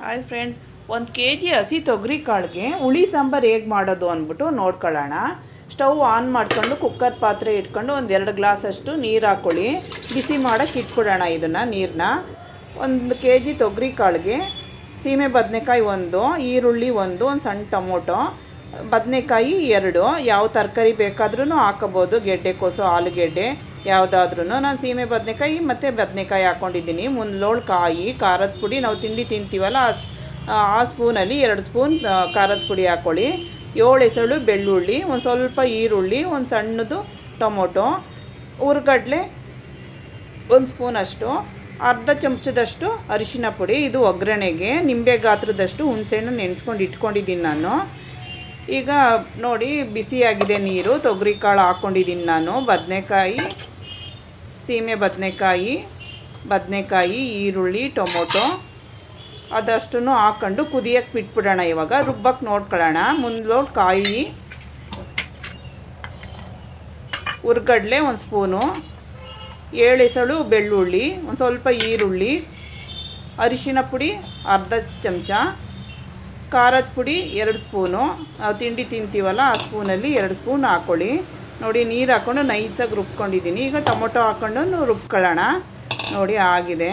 Hi friends, 1 kg ಹಸಿ ತೊಗರಿ ಕಾಳಿಗೆ ಹುಳಿ ಸಾಂಬಾರು ಹೇಗೆ ಮಾಡೋದು ಅಂದ್ಬಿಟ್ಟು ನೋಡ್ಕೊಳ್ಳೋಣ. ಸ್ಟವ್ ಆನ್ ಮಾಡ್ಕೊಂಡು ಕುಕ್ಕರ್ ಪಾತ್ರೆ ಇಟ್ಕೊಂಡು 1-2 ಗ್ಲಾಸಷ್ಟು ನೀರು ಹಾಕ್ಕೊಳ್ಳಿ. ಬಿಸಿ ಮಾಡೋಕ್ಕೆ ಇಟ್ಬಿಡೋಣ ಇದನ್ನು ನೀರನ್ನ. 1 kg ತೊಗರಿ ಕಾಳಿಗೆ ಸೀಮೆ ಬದನೆಕಾಯಿ 1, ಈರುಳ್ಳಿ 1, ಒಂದು ಸಣ್ಣ ಟೊಮೊಟೊ, ಬದನೆಕಾಯಿ 2, ಯಾವ ತರಕಾರಿ ಬೇಕಾದ್ರೂ ಹಾಕೋಬೋದು, ಗೆಡ್ಡೆಕೋಸು ಆಲೂಗೆಡ್ಡೆ ಯಾವುದಾದ್ರೂ. ನಾನು ಸೀಮೆ ಬದನೆಕಾಯಿ ಮತ್ತು ಬದನೆಕಾಯಿ ಹಾಕ್ಕೊಂಡಿದ್ದೀನಿ. ಮುಂದಲೋಳು ಕಾಯಿ, ಖಾರದ ಪುಡಿ, ನಾವು ತಿಂಡಿ ತಿಂತೀವಲ್ಲ ಆ ಸ್ಪೂನಲ್ಲಿ 2 ಸ್ಪೂನ್ ಖಾರದ ಪುಡಿ ಹಾಕ್ಕೊಳ್ಳಿ. 7 ಎಸಳು ಬೆಳ್ಳುಳ್ಳಿ, ಒಂದು ಸ್ವಲ್ಪ ಈರುಳ್ಳಿ, ಒಂದು ಸಣ್ಣದು ಟೊಮೊಟೊ, ಹುರ್ಗಡ್ಲೆ 1 ಸ್ಪೂನಷ್ಟು, ಅರ್ಧ ಚಮಚದಷ್ಟು ಅರಿಶಿನ ಪುಡಿ. ಇದು ಒಗ್ಗರಣೆಗೆ. ನಿಂಬೆ ಗಾತ್ರದಷ್ಟು ಹುಣಸೆಹಣ್ಣು ನೆನೆಸ್ಕೊಂಡು ಇಟ್ಕೊಂಡಿದ್ದೀನಿ ನಾನು. ಈಗ ನೋಡಿ, ಬಿಸಿಯಾಗಿದೆ ನೀರು. ತೊಗರಿ ಕಾಳು ಹಾಕ್ಕೊಂಡಿದ್ದೀನಿ ನಾನು. ಬದನೆಕಾಯಿ, ಸೀಮೆ ಬದನೆಕಾಯಿ, ಈರುಳ್ಳಿ, ಟೊಮೊಟೊ ಅದಷ್ಟು ಹಾಕ್ಕೊಂಡು ಕುದಿಯಕ್ಕೆ ಬಿಟ್ಬಿಡೋಣ. ಇವಾಗ ರುಬ್ಬಕ್ಕೆ ನೋಡ್ಕೊಳ್ಳೋಣ. ಮುಂದಲೋಡು ಕಾಯಿ, ಹುರ್ಗಡ್ಲೆ 1 ಸ್ಪೂನು, 7 ಎಸಳು ಬೆಳ್ಳುಳ್ಳಿ, ಒಂದು ಸ್ವಲ್ಪ ಈರುಳ್ಳಿ, ಅರಿಶಿನ ಪುಡಿ ಅರ್ಧ ಚಮಚ, ಖಾರದ ಪುಡಿ 2 ಸ್ಪೂನು, ನಾವು ತಿಂಡಿ ತಿಂತೀವಲ್ಲ ಆ ಸ್ಪೂನಲ್ಲಿ 2 ಸ್ಪೂನ್ ಹಾಕ್ಕೊಳ್ಳಿ. ನೋಡಿ, ನೀರು ಹಾಕ್ಕೊಂಡು ನೈಸಾಗಿ ರುಬ್ಕೊಂಡಿದ್ದೀನಿ. ಈಗ ಟೊಮೊಟೊ ಹಾಕ್ಕೊಂಡು ರುಬ್ಕೊಳ್ಳೋಣ. ನೋಡಿ ಆಗಿದೆ,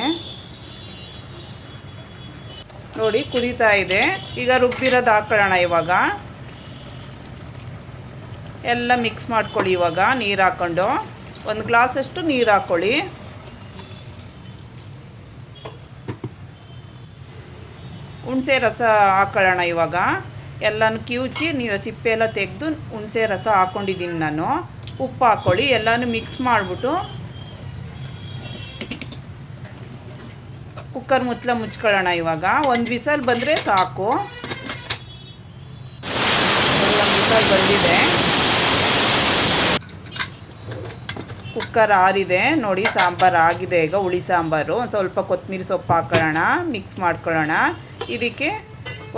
ನೋಡಿ ಕುದೀತಾ ಇದೆ. ಈಗ ರುಬ್ಬಿರೋದು ಹಾಕ್ಕೊಳ್ಳೋಣ. ಇವಾಗ ಎಲ್ಲ ಮಿಕ್ಸ್ ಮಾಡ್ಕೊಳ್ಳಿ. ಇವಾಗ ನೀರು ಹಾಕ್ಕೊಂಡು 1 ಗ್ಲಾಸಷ್ಟು ನೀರು ಹಾಕ್ಕೊಳ್ಳಿ. ಹುಣಸೆ ರಸ ಹಾಕ್ಕೊಳ್ಳೋಣ. ಇವಾಗ ಎಲ್ಲನೂ ಕಿವುಚಿ ನೀವು ಸಿಪ್ಪೆ ಎಲ್ಲ ತೆಗೆದು ಹುಣಸೆ ರಸ ಹಾಕ್ಕೊಂಡಿದ್ದೀನಿ ನಾನು. ಉಪ್ಪು ಹಾಕ್ಕೊಳ್ಳಿ. ಎಲ್ಲನೂ ಮಿಕ್ಸ್ ಮಾಡಿಬಿಟ್ಟು ಕುಕ್ಕರ್ ಮುಚ್ಕೊಳ್ಳೋಣ. ಇವಾಗ 1 ವಿಸಲ್ ಬಂದರೆ ಸಾಕು. 1 ವಿಸಲ್ ಬಂದಿದೆ. ಕುಕ್ಕರ್ ಆರಿದೆ. ನೋಡಿ, ಸಾಂಬಾರು ಆಗಿದೆ. ಈಗ ಹುಳಿ ಸಾಂಬಾರು. ಒಂದು ಸ್ವಲ್ಪ ಕೊತ್ತಂಬರಿ ಸೊಪ್ಪು ಹಾಕ್ಕೊಳ್ಳೋಣ, ಮಿಕ್ಸ್ ಮಾಡ್ಕೊಳ್ಳೋಣ. ಇದಕ್ಕೆ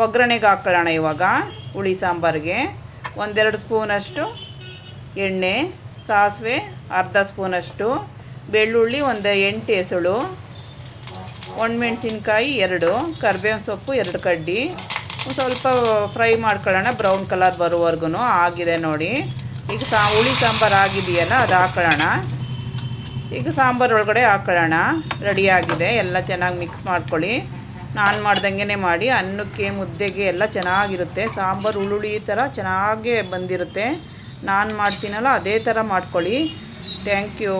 ಒಗ್ಗರಣೆಗೆ ಹಾಕ್ಕೊಳ್ಳೋಣ. ಇವಾಗ ಹುಳಿ ಸಾಂಬಾರಿಗೆ 1-2 ಸ್ಪೂನಷ್ಟು ಎಣ್ಣೆ, ಸಾಸಿವೆ ಅರ್ಧ ಸ್ಪೂನಷ್ಟು, ಬೆಳ್ಳುಳ್ಳಿ 8 ಎಸಳು, ಒಣಮೆಣಸಿನ್ಕಾಯಿ 2, ಕರಿಬೇವಿನ ಸೊಪ್ಪು 2 ಕಡ್ಡಿ. ಸ್ವಲ್ಪ ಫ್ರೈ ಮಾಡ್ಕೊಳ್ಳೋಣ, ಬ್ರೌನ್ ಕಲರ್ ಬರೋವರೆಗೂ. ಆಗಿದೆ ನೋಡಿ. ಈಗ ಹುಳಿ ಸಾಂಬಾರು ಆಗಿದೆಯಲ್ಲ, ಅದು ಹಾಕ್ಕೊಳ್ಳೋಣ. ಈಗ ಸಾಂಬಾರು ಒಳಗಡೆ ಹಾಕ್ಕೊಳ್ಳೋಣ. ರೆಡಿಯಾಗಿದೆ. ಎಲ್ಲ ಚೆನ್ನಾಗಿ ಮಿಕ್ಸ್ ಮಾಡ್ಕೊಳ್ಳಿ. ನಾನು ಮಾಡ್ದಂಗೆ ಮಾಡಿ. ಅನ್ನಕ್ಕೆ, ಮುದ್ದೆಗೆ ಎಲ್ಲ ಚೆನ್ನಾಗಿರುತ್ತೆ. ಸಾಂಬಾರು ಹುಳಿ ಈ ಥರ ಚೆನ್ನಾಗೇ ಬಂದಿರುತ್ತೆ. ನಾನು ಮಾಡ್ತೀನಲ್ಲ ಅದೇ ಥರ ಮಾಡ್ಕೊಳ್ಳಿ. Thank you.